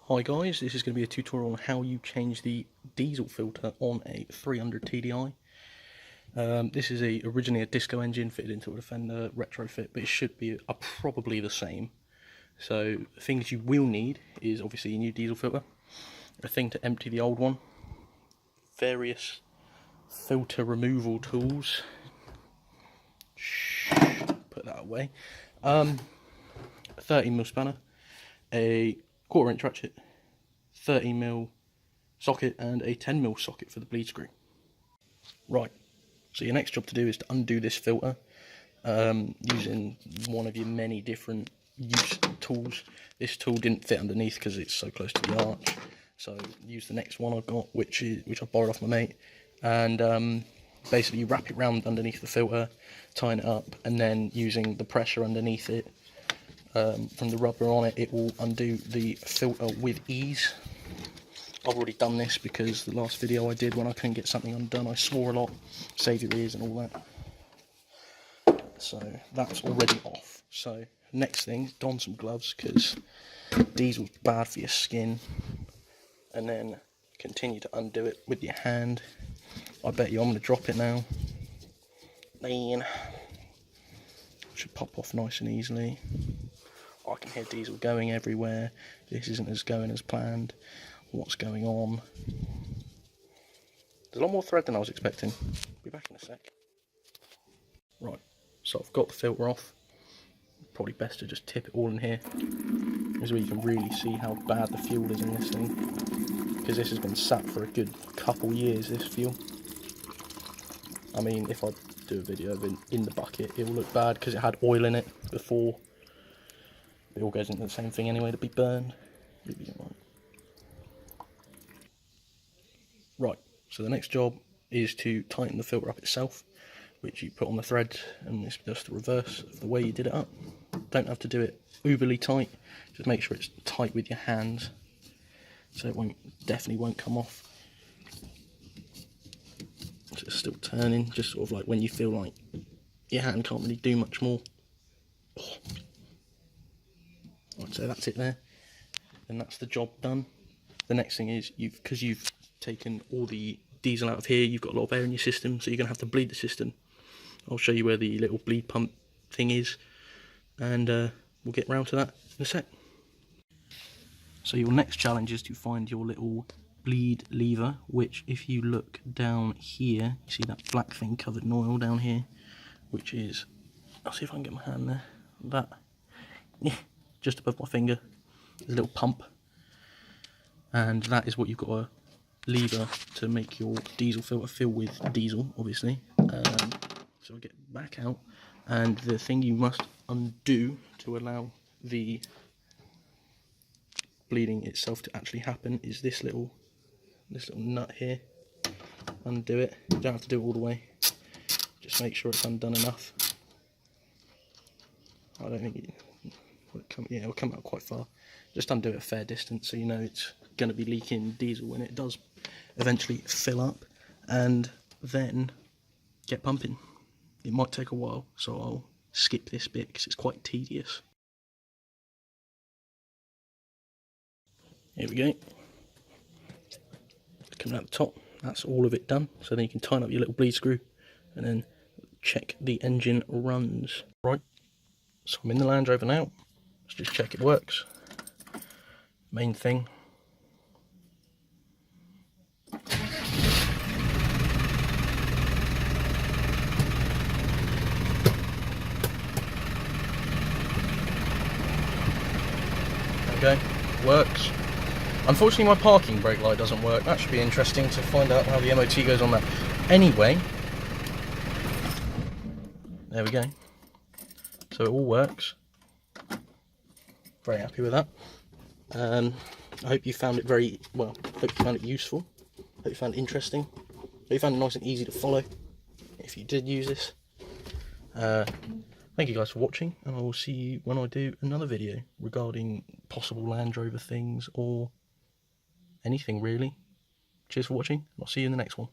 Hi guys, this is going to be a tutorial on how you change the diesel filter on a 300 TDI. This is originally a disco engine fitted into a Defender retrofit, but it should be probably the same. So the things you will need is obviously a new diesel filter, a thing to empty the old one, various filter removal tools, put that away, a 13mm spanner, a 1/4 inch ratchet, 13mm socket and a 10mm socket for the bleed screw. Right, so your next job to do is to undo this filter using one of your many different use tools. This tool didn't fit underneath because it's so close to the arch, so use the next one I've got, which I borrowed off my mate, and basically you wrap it round underneath the filter, tighten it up, and then using the pressure underneath it from the rubber on it, it will undo the filter with ease. I've already done this because the last video I did when I couldn't get something undone, I swore a lot, save your ears and all that. So that's already off. So next thing, don some gloves because diesel's bad for your skin, and then continue to undo it with your hand. I bet you I'm going to drop it now. Then should pop off nice and easily. I can hear diesel going everywhere. This isn't as going as planned. What's going on? There's a lot more thread than I was expecting. Be back in a sec. Right, so I've got the filter off. Probably best to just tip it all in here. This is where you can really see how bad the fuel is in this thing, because this has been sat for a good couple years, this fuel. I mean, if I do a video of it in the bucket, it will look bad because it had oil in it before. It all goes into the same thing anyway to be burned. Right, so the next job is to tighten the filter up itself, which you put on the thread, and it's just the reverse of the way you did it up. Don't have to do it uberly tight, just make sure it's tight with your hands, so it definitely won't come off. So it's still turning, just sort of like when you feel like your hand can't really do much more. Right, so that's it there, and that's the job done. The next thing is, because you've taken all the diesel out of here, you've got a lot of air in your system, so you're going to have to bleed the system. I'll show you where the little bleed pump thing is, and we'll get round to that in a sec. So your next challenge is to find your little bleed lever, which if you look down here, you see that black thing covered in oil down here, which is, I'll see if I can get my hand there, that, just above my finger, there's a little pump, and that is what you've got to lever to make your diesel filter fill with diesel, obviously. So I'll get back out, and the thing you must undo to allow the bleeding itself to actually happen is this little nut here. Undo it. You don't have to do it all the way, just make sure it's undone enough. I don't think it'll come out quite far. Just undo it a fair distance so you know it's going to be leaking diesel when it does eventually fill up, and then get pumping. It might take a while, so I'll skip this bit because it's quite tedious. Here we go. Coming out the top, that's all of it done. So then you can tighten up your little bleed screw and then check the engine runs. Right, so I'm in the Land Rover now. Let's just check it works. Main thing. Okay, works. Unfortunately my parking brake light doesn't work. That should be interesting to find out how the MOT goes on that. Anyway, there we go. So it all works. Very happy with that. I hope you found it hope you found it useful. Hope you found it interesting. Hope you found it nice and easy to follow if you did use this. Thank you guys for watching, and I will see you when I do another video regarding possible Land Rover things or anything really. Cheers for watching, and I'll see you in the next one.